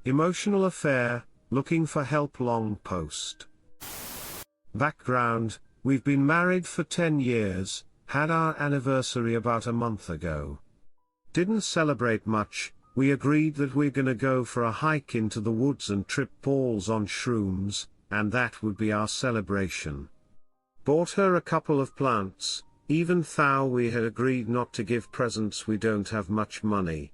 Emotional affair, looking for help. Long post. Background: we've been married for 10 years, had our anniversary about a month ago. Didn't celebrate much. We agreed that we're gonna go for a hike into the woods and trip balls on shrooms, and that would be our celebration. Bought her a couple of plants, even though we had agreed not to give presents. We don't have much money.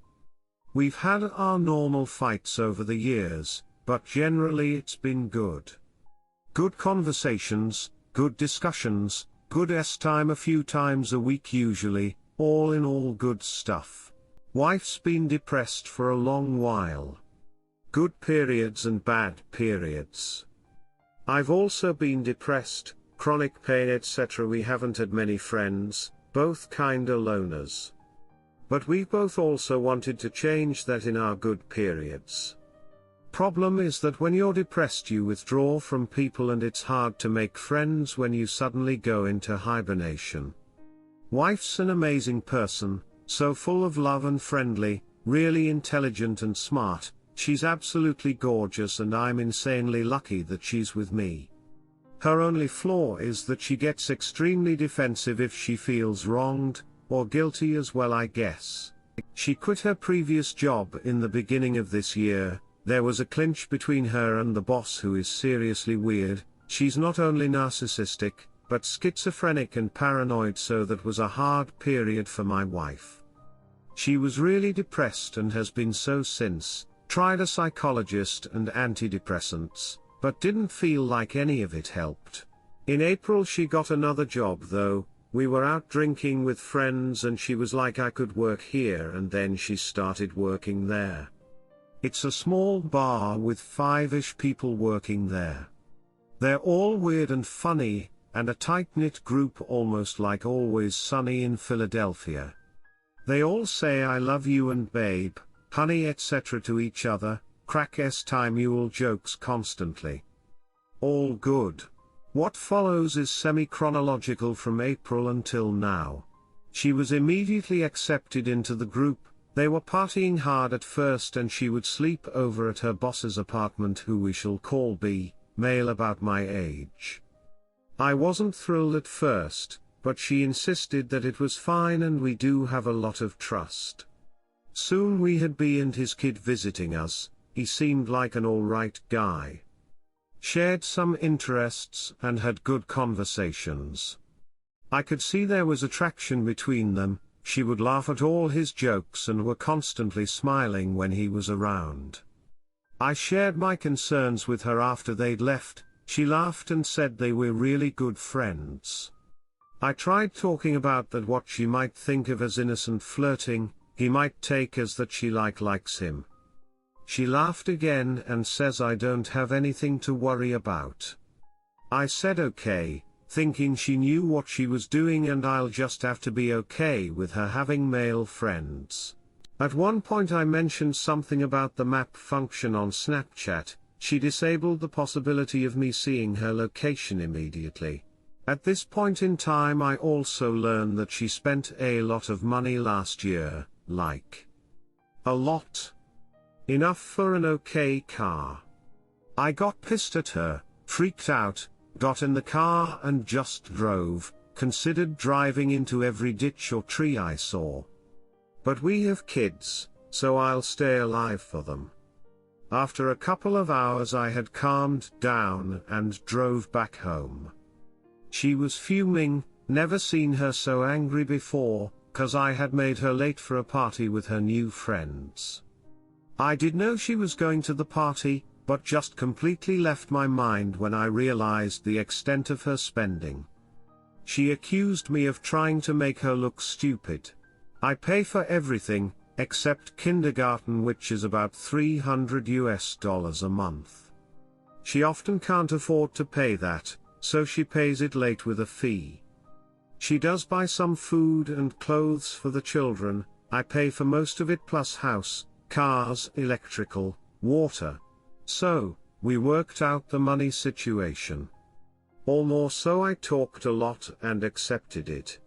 We've had our normal fights over the years, but generally it's been good. Good conversations, good discussions, good time a few times a week usually, all in all good stuff. Wife's been depressed for a long while. Good periods and bad periods. I've also been depressed, chronic pain etc. We haven't had many friends, both kinda loners. But we both also wanted to change that in our good periods. Problem is that when you're depressed you withdraw from people and it's hard to make friends when you suddenly go into hibernation. Wife's an amazing person, so full of love and friendly, really intelligent and smart. She's absolutely gorgeous and I'm insanely lucky that she's with me. Her only flaw is that she gets extremely defensive if she feels wronged, or guilty as well I guess. She quit her previous job in the beginning of this year. There was a clinch between her and the boss who is seriously weird. She's not only narcissistic, but schizophrenic and paranoid, so that was a hard period for my wife. She was really depressed and has been so since. Tried a psychologist and antidepressants, but didn't feel like any of it helped. In April she got another job though. We were out drinking with friends and she was like I could work here, and then she started working there. It's a small bar with 5-ish people working there. They're all weird and funny, and a tight-knit group almost like Always Sunny in Philadelphia. They all say I love you and babe, honey etc. to each other, crack time mule jokes constantly. All good. What follows is semi-chronological from April until now. She was immediately accepted into the group. They were partying hard at first and she would sleep over at her boss's apartment, who we shall call B, male about my age. I wasn't thrilled at first, but she insisted that it was fine and we do have a lot of trust. Soon we had B and his kid visiting us. He seemed like an alright guy. Shared some interests and had good conversations. I could see there was attraction between them. She would laugh at all his jokes and were constantly smiling when he was around. I shared my concerns with her after they'd left. She laughed and said they were really good friends. I tried talking about that, what she might think of as innocent flirting. He might take as that she likes him. She laughed again and says I don't have anything to worry about. I said okay, thinking she knew what she was doing and I'll just have to be okay with her having male friends. At one point I mentioned something about the map function on Snapchat. She disabled the possibility of me seeing her location immediately. At this point in time I also learned that she spent a lot of money last year, like a lot. Enough for an okay car. I got pissed at her, freaked out, got in the car and just drove, considered driving into every ditch or tree I saw. But we have kids, so I'll stay alive for them. After a couple of hours I had calmed down and drove back home. She was fuming, never seen her so angry before, 'cause I had made her late for a party with her new friends. I did know she was going to the party, but just completely left my mind when I realized the extent of her spending. She accused me of trying to make her look stupid. I pay for everything, except kindergarten, which is about $300 a month. She often can't afford to pay that, so she pays it late with a fee. She does buy some food and clothes for the children. I pay for most of it plus house, cars, electrical, water. So, we worked out the money situation. Or more so, I talked a lot and accepted it.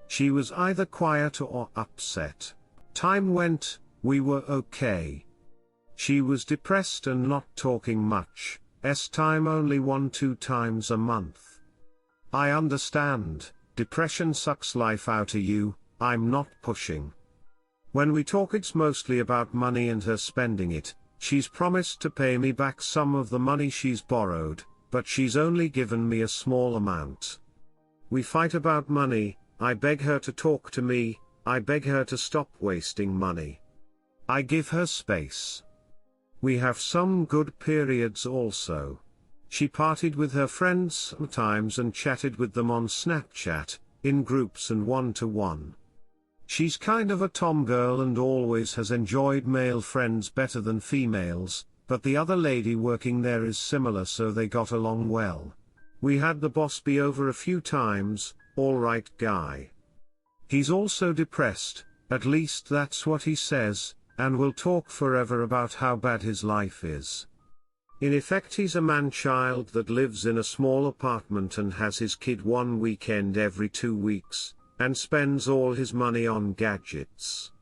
She was either quiet or upset. Time went, we were okay. She was depressed and not talking much, time only 1-2 times a month. I understand, depression sucks life out of you, I'm not pushing. When we talk it's mostly about money and her spending it. She's promised to pay me back some of the money she's borrowed, but she's only given me a small amount. We fight about money, I beg her to talk to me, I beg her to stop wasting money. I give her space. We have some good periods also. She partied with her friends sometimes and chatted with them on Snapchat, in groups and one-to-one. She's kind of a tomgirl and always has enjoyed male friends better than females, but the other lady working there is similar, so they got along well. We had the boss be over a few times, alright guy. He's also depressed, at least that's what he says, and will talk forever about how bad his life is. In effect he's a man-child that lives in a small apartment and has his kid one weekend every 2 weeks, and spends all his money on gadgets.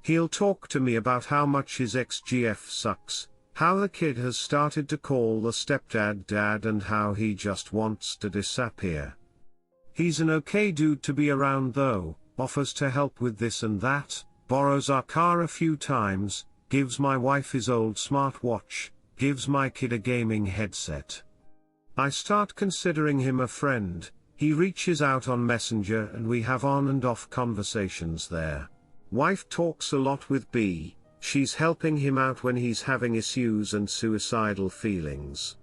He'll talk to me about how much his ex-GF sucks, how the kid has started to call the stepdad dad, and how he just wants to disappear. He's an okay dude to be around though, offers to help with this and that, borrows our car a few times, gives my wife his old smartwatch, gives my kid a gaming headset. I start considering him a friend. He reaches out on Messenger and we have on and off conversations there. Wife talks a lot with B, she's helping him out when he's having issues and suicidal feelings.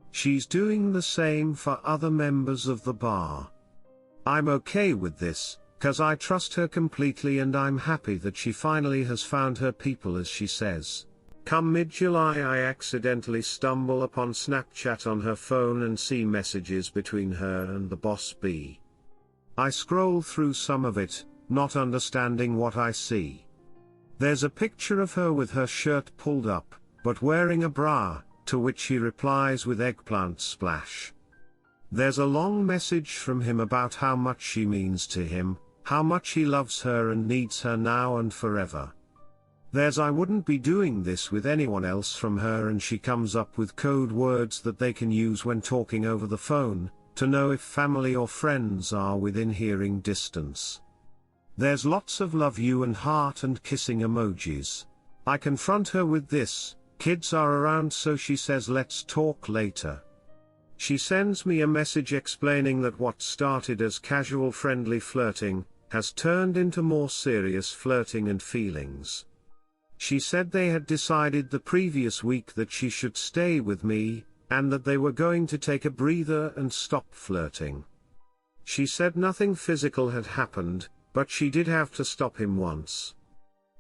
She's doing the same for other members of the bar. I'm okay with this, 'cause I trust her completely and I'm happy that she finally has found her people, as she says. Come mid-July I accidentally stumble upon Snapchat on her phone and see messages between her and the boss B. I scroll through some of it, not understanding what I see. There's a picture of her with her shirt pulled up, but wearing a bra, to which he replies with eggplant splash. There's a long message from him about how much she means to him, how much he loves her and needs her now and forever. There's I wouldn't be doing this with anyone else from her, and she comes up with code words that they can use when talking over the phone, to know if family or friends are within hearing distance. There's lots of love you and heart and kissing emojis. I confront her with this, kids are around, so she says let's talk later. She sends me a message explaining that what started as casual friendly flirting, has turned into more serious flirting and feelings. She said they had decided the previous week that she should stay with me, and that they were going to take a breather and stop flirting. She said nothing physical had happened, but she did have to stop him once.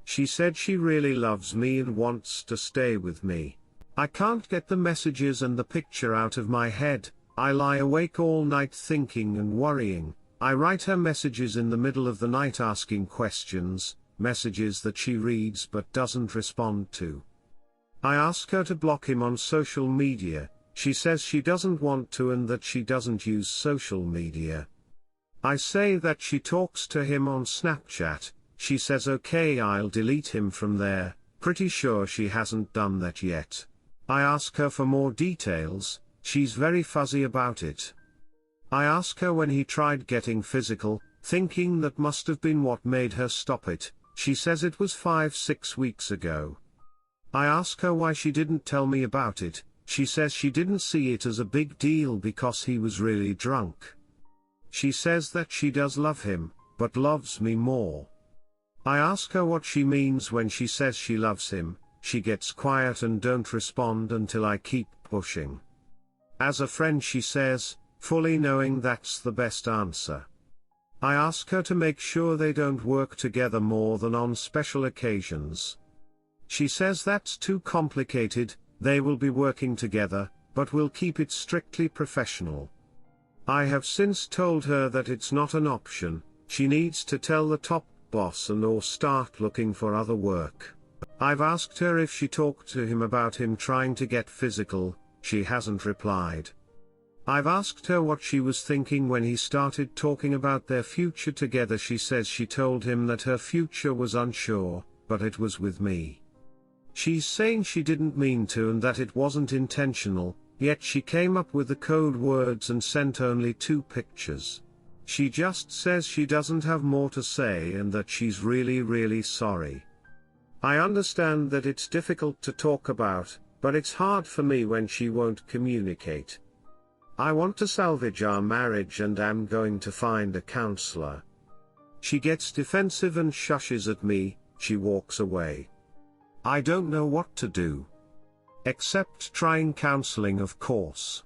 She said she really loves me and wants to stay with me. I can't get the messages and the picture out of my head. I lie awake all night thinking and worrying. I write her messages in the middle of the night asking questions, messages that she reads but doesn't respond to. I ask her to block him on social media. She says she doesn't want to and that she doesn't use social media. I say that she talks to him on Snapchat. She says okay, I'll delete him from there. Pretty sure she hasn't done that yet. I ask her for more details. She's very fuzzy about it. I ask her when he tried getting physical, thinking that must have been what made her stop it. She says it was 5-6 weeks ago. I ask her why she didn't tell me about it. She says she didn't see it as a big deal because he was really drunk. She says that she does love him, but loves me more. I ask her what she means when she says she loves him. She gets quiet and don't respond until I keep pushing. As a friend, she says, fully knowing that's the best answer. I ask her to make sure they don't work together more than on special occasions. She says that's too complicated. They will be working together, but will keep it strictly professional. I have since told her that it's not an option. She needs to tell the top boss and or start looking for other work. I've asked her if she talked to him about him trying to get physical. She hasn't replied. I've asked her what she was thinking when he started talking about their future together. She says she told him that her future was unsure, but it was with me. She's saying she didn't mean to and that it wasn't intentional, yet she came up with the code words and sent only 2 pictures. She just says she doesn't have more to say and that she's really sorry. I understand that it's difficult to talk about, but it's hard for me when she won't communicate. I want to salvage our marriage and am going to find a counselor. She gets defensive and shushes at me, she walks away. I don't know what to do. Except trying counseling, of course.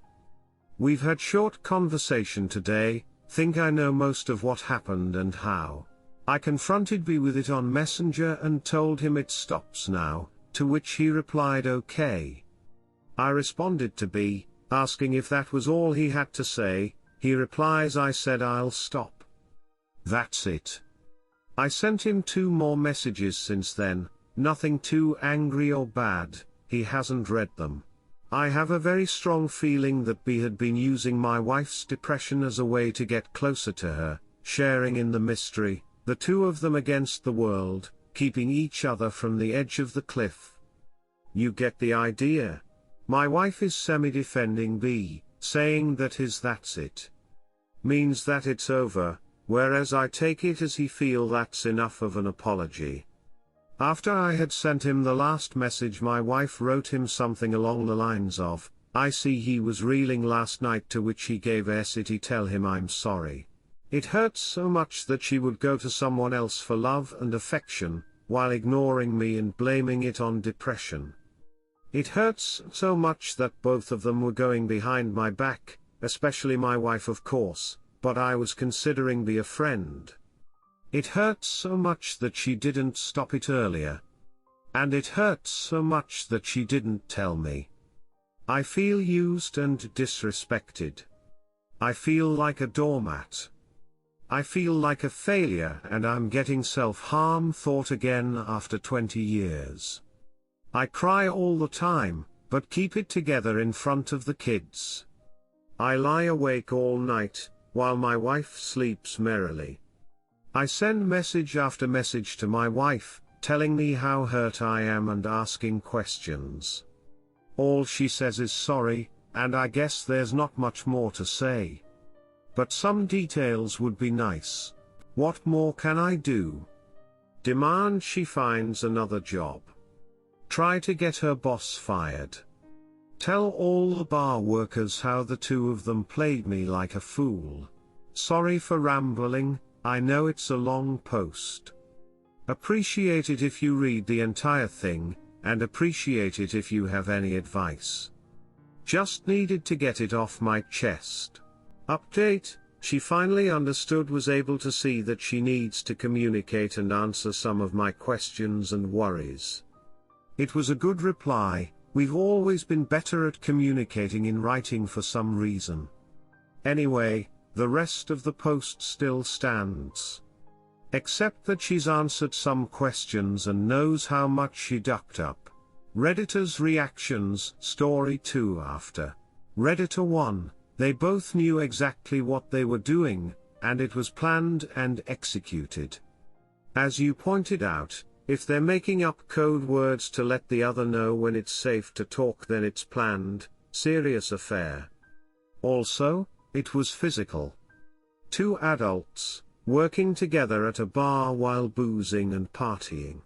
We've had short conversation today, think I know most of what happened and how. I confronted B with it on Messenger and told him it stops now, to which he replied okay. I responded to B, asking if that was all he had to say. He replies I said I'll stop. That's it. I sent him 2 more messages since then, nothing too angry or bad, he hasn't read them. I have a very strong feeling that B had been using my wife's depression as a way to get closer to her, sharing in the mystery, the 2 of them against the world, keeping each other from the edge of the cliff. You get the idea. My wife is semi-defending B, saying that his "that's it" means that it's over, whereas I take it as he feel that's enough of an apology. After I had sent him the last message, my wife wrote him something along the lines of, I see he was reeling last night, to which he gave "City tell him I'm sorry." It hurts so much that she would go to someone else for love and affection, while ignoring me and blaming it on depression. It hurts so much that both of them were going behind my back, especially my wife of course, but I was considering be a friend. It hurts so much that she didn't stop it earlier. And it hurts so much that she didn't tell me. I feel used and disrespected. I feel like a doormat. I feel like a failure, and I'm getting self-harm thought again after 20 years. I cry all the time, but keep it together in front of the kids. I lie awake all night, while my wife sleeps merrily. I send message after message to my wife, telling me how hurt I am and asking questions. All she says is sorry, and I guess there's not much more to say. But some details would be nice. What more can I do? Demand she finds another job. Try to get her boss fired. Tell all the bar workers how the 2 of them played me like a fool. Sorry for rambling, I know it's a long post. Appreciate it if you read the entire thing, and appreciate it if you have any advice. Just needed to get it off my chest. Update, she finally understood, was able to see that she needs to communicate and answer some of my questions and worries. It was a good reply. We've always been better at communicating in writing for some reason. Anyway, the rest of the post still stands. Except that she's answered some questions and knows how much she ducked up. Redditor's reactions, story 2 after. Redditor 1, they both knew exactly what they were doing, and it was planned and executed. As you pointed out, if they're making up code words to let the other know when it's safe to talk, then it's planned, serious affair. Also, it was physical. 2 adults, working together at a bar while boozing and partying.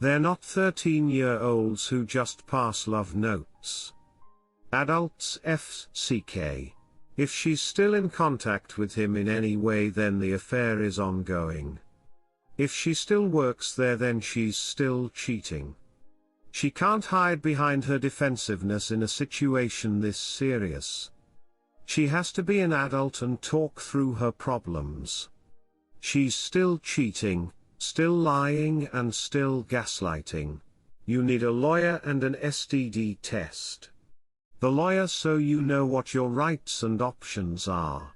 They're not 13-year-olds who just pass love notes. Adults FCK. If she's still in contact with him in any way, then the affair is ongoing. If she still works there, then she's still cheating. She can't hide behind her defensiveness in a situation this serious. She has to be an adult and talk through her problems. She's still cheating, still lying, and still gaslighting. You need a lawyer and an STD test. The lawyer so you know what your rights and options are.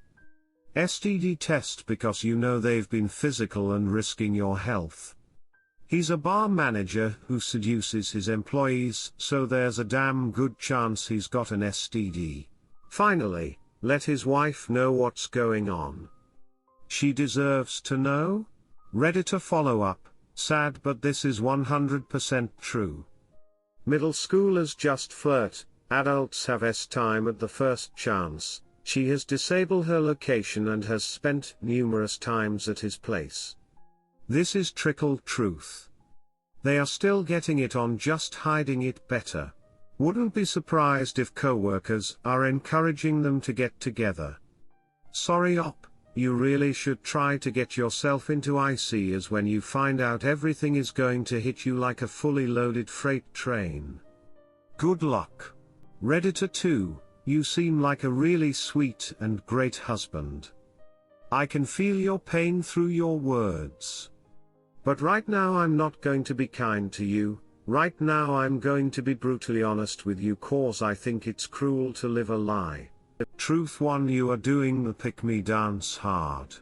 STD test because you know they've been physical and risking your health. He's a bar manager who seduces his employees, so there's a damn good chance he's got an STD. Finally, let his wife know what's going on. She deserves to know? Redditor follow-up, sad but this is 100% true. Middle schoolers just flirt, adults have time at the first chance. She has disabled her location and has spent numerous times at his place. This is trickle truth. They are still getting it on, just hiding it better. Wouldn't be surprised if co-workers are encouraging them to get together. Sorry op, you really should try to get yourself into IC, as when you find out everything is going to hit you like a fully loaded freight train. Good luck. Redditor 2, you seem like a really sweet and great husband. I can feel your pain through your words. But right now I'm not going to be kind to you. Right now I'm going to be brutally honest with you, cause I think it's cruel to live a lie. Truth 1, you are doing the pick-me dance hard.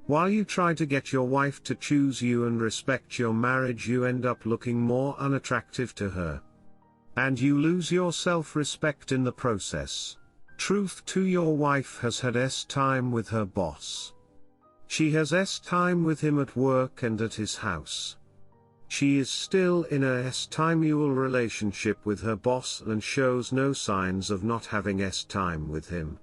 While you try to get your wife to choose you and respect your marriage, you end up looking more unattractive to her. And you lose your self-respect in the process. Truth 2, your wife has had time with her boss. She has time with him at work and at his house. She is still in a timual relationship with her boss and shows no signs of not having time with him.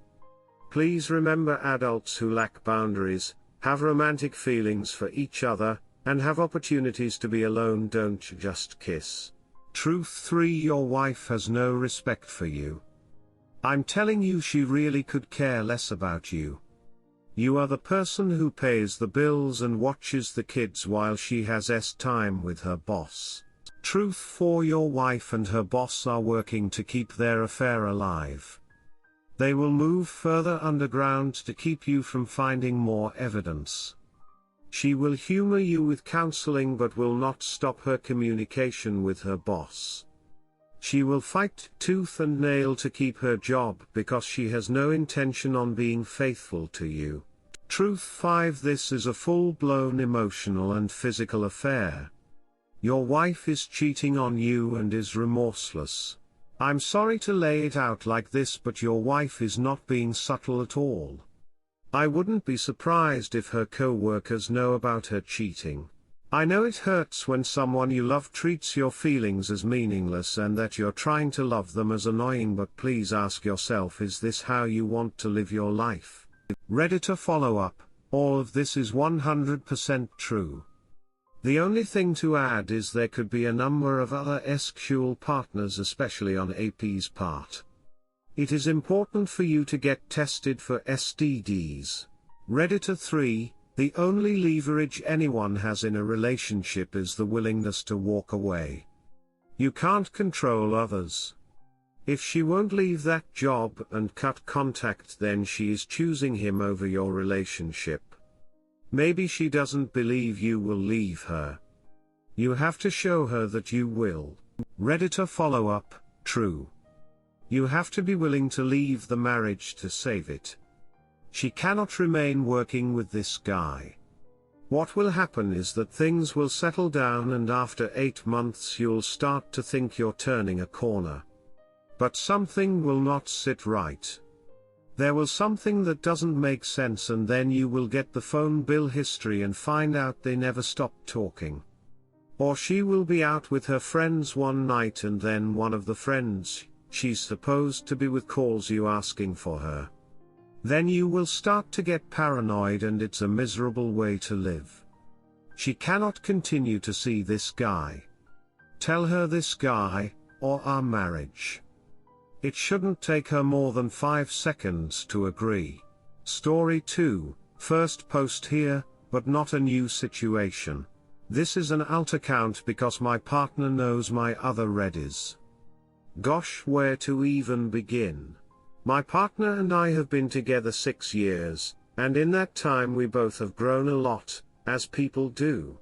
Please remember, adults who lack boundaries, have romantic feelings for each other, and have opportunities to be alone, don't just kiss. Truth 3, your wife has no respect for you. I'm telling you, she really could care less about you. You are the person who pays the bills and watches the kids while she has time with her boss. Truth 4, your wife and her boss are working to keep their affair alive. They will move further underground to keep you from finding more evidence. She will humor you with counseling but will not stop her communication with her boss. She will fight tooth and nail to keep her job because she has no intention on being faithful to you. Truth 5, this is a full-blown emotional and physical affair. Your wife is cheating on you and is remorseless. I'm sorry to lay it out like this, but your wife is not being subtle at all. I wouldn't be surprised if her co-workers know about her cheating. I know it hurts when someone you love treats your feelings as meaningless and that you're trying to love them as annoying, but please ask yourself, is this how you want to live your life? Redditor follow-up, all of this is 100% true. The only thing to add is there could be a number of other sexual partners, especially on AP's part. It is important for you to get tested for STDs. Redditor 3, the only leverage anyone has in a relationship is the willingness to walk away. You can't control others. If she won't leave that job and cut contact, then she is choosing him over your relationship. Maybe she doesn't believe you will leave her. You have to show her that you will. Redditor follow-up, true. You have to be willing to leave the marriage to save it. She cannot remain working with this guy. What will happen is that things will settle down and after 8 months you'll start to think you're turning a corner. But something will not sit right. There will something that doesn't make sense, and then you will get the phone bill history and find out they never stopped talking. Or she will be out with her friends one night and then one of the friends she's supposed to be with calls you asking for her. Then you will start to get paranoid and it's a miserable way to live. She cannot continue to see this guy. Tell her this guy, or our marriage. It shouldn't take her more than 5 seconds to agree. Story 2, first post here, but not a new situation. This is an alt account because my partner knows my other Reddies. Gosh, where to even begin? My partner and I have been together 6 years, and in that time we both have grown a lot, as people do.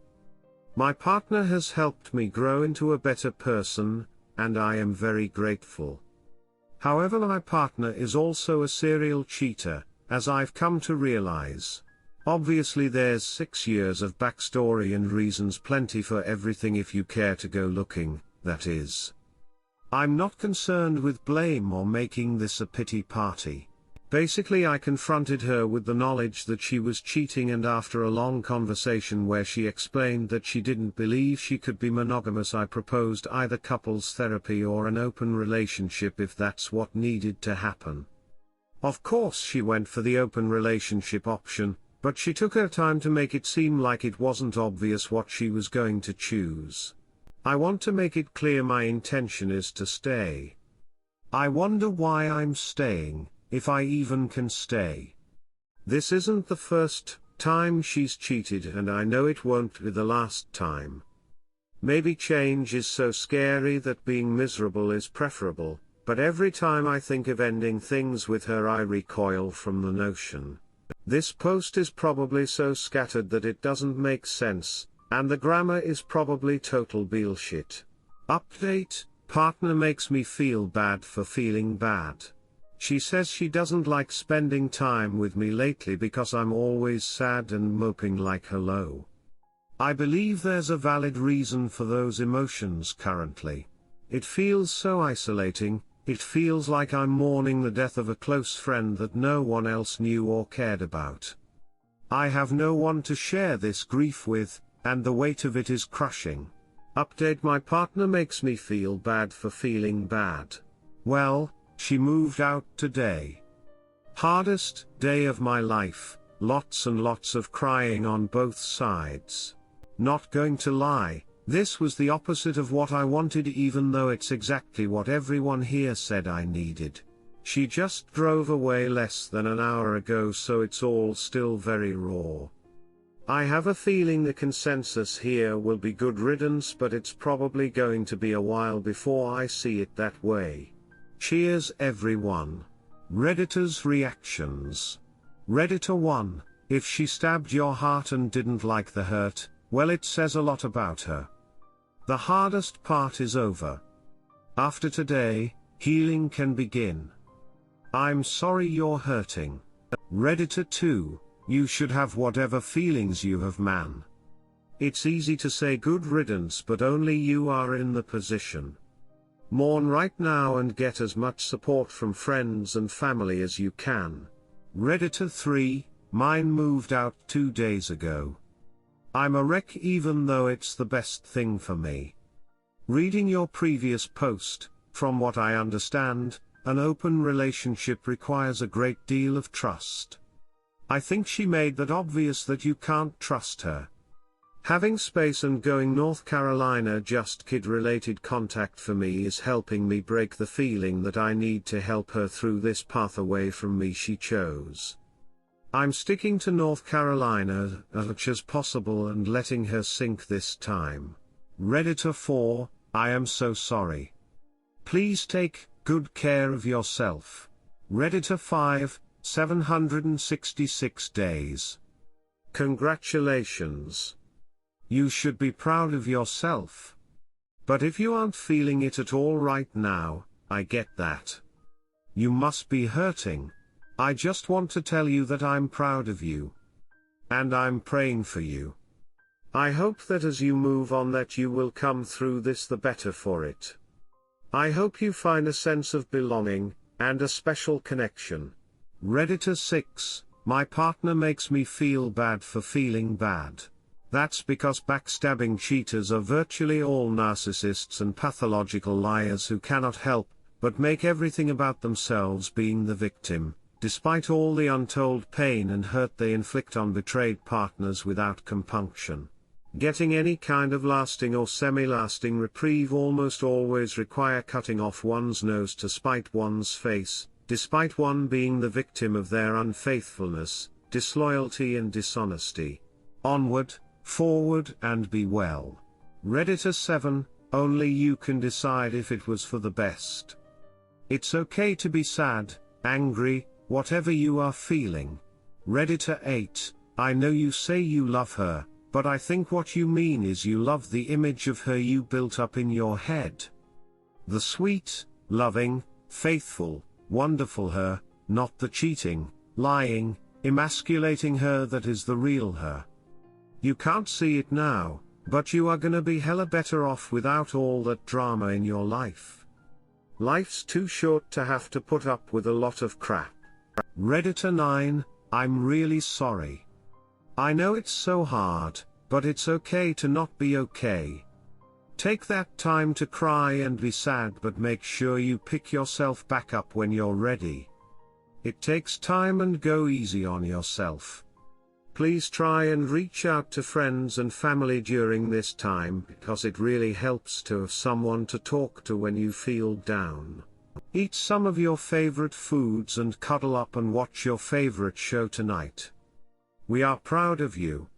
My partner has helped me grow into a better person, and I am very grateful. However, my partner is also a serial cheater, as I've come to realize. Obviously there's 6 years of backstory and reasons plenty for everything if you care to go looking, that is. I'm not concerned with blame or making this a pity party. Basically, I confronted her with the knowledge that she was cheating, and after a long conversation where she explained that she didn't believe she could be monogamous, I proposed either couples therapy or an open relationship if that's what needed to happen. Of course she went for the open relationship option, but she took her time to make it seem like it wasn't obvious what she was going to choose. I want to make it clear my intention is to stay. I wonder why I'm staying, if I even can stay. This isn't the first time she's cheated, and I know it won't be the last time. Maybe change is so scary that being miserable is preferable, but every time I think of ending things with her I recoil from the notion. This post is probably so scattered that it doesn't make sense, and the grammar is probably total bullshit. Update: partner makes me feel bad for feeling bad. She says she doesn't like spending time with me lately because I'm always sad and moping like hello. I believe there's a valid reason for those emotions currently. It feels so isolating. It feels like I'm mourning the death of a close friend that no one else knew or cared about. I have no one to share this grief with, and the weight of it is crushing. Update: my partner makes me feel bad for feeling bad. Well, she moved out today. Hardest day of my life, lots and lots of crying on both sides. Not going to lie, this was the opposite of what I wanted, even though it's exactly what everyone here said I needed. She just drove away less than an hour ago, so it's all still very raw. I have a feeling the consensus here will be good riddance, but it's probably going to be a while before I see it that way. Cheers everyone. Redditor's reactions. Redditor 1: if she stabbed your heart and didn't like the hurt, well, it says a lot about her. The hardest part is over. After today, healing can begin. I'm sorry you're hurting. Redditor 2: you should have whatever feelings you have, man. It's easy to say good riddance, but only you are in the position. Mourn right now and get as much support from friends and family as you can. Redditor 3: mine moved out 2 days ago. I'm a wreck even though it's the best thing for me. Reading your previous post, from what I understand, an open relationship requires a great deal of trust. I think she made that obvious that you can't trust her. Having space and going North Carolina just kid-related contact for me is helping me break the feeling that I need to help her through this path away from me she chose. I'm sticking to North Carolina as much as possible and letting her sink this time. Redditor 4: I am so sorry. Please take good care of yourself. Redditor 5: 766 days. Congratulations. You should be proud of yourself. But if you aren't feeling it at all right now, I get that. You must be hurting. I just want to tell you that I'm proud of you. And I'm praying for you. I hope that as you move on that you will come through this the better for it. I hope you find a sense of belonging, and a special connection. Redditor 6: my partner makes me feel bad for feeling bad. That's because backstabbing cheaters are virtually all narcissists and pathological liars who cannot help but make everything about themselves being the victim, despite all the untold pain and hurt they inflict on betrayed partners without compunction. Getting any kind of lasting or semi-lasting reprieve almost always require cutting off one's nose to spite one's face, despite one being the victim of their unfaithfulness, disloyalty and dishonesty. Onward, forward and be well. Redditor 7: only you can decide if it was for the best. It's okay to be sad, angry, whatever you are feeling. Redditor 8: I know you say you love her, but I think what you mean is you love the image of her you built up in your head. The sweet, loving, faithful, wonderful her, not the cheating, lying, emasculating her that is the real her. You can't see it now, but you are gonna be hella better off without all that drama in your life. Life's too short to have to put up with a lot of crap. Redditor 9, I'm really sorry. I know it's so hard, but it's okay to not be okay. Take that time to cry and be sad, but make sure you pick yourself back up when you're ready. It takes time, and go easy on yourself. Please try and reach out to friends and family during this time, because it really helps to have someone to talk to when you feel down. Eat some of your favorite foods and cuddle up and watch your favorite show tonight. We are proud of you.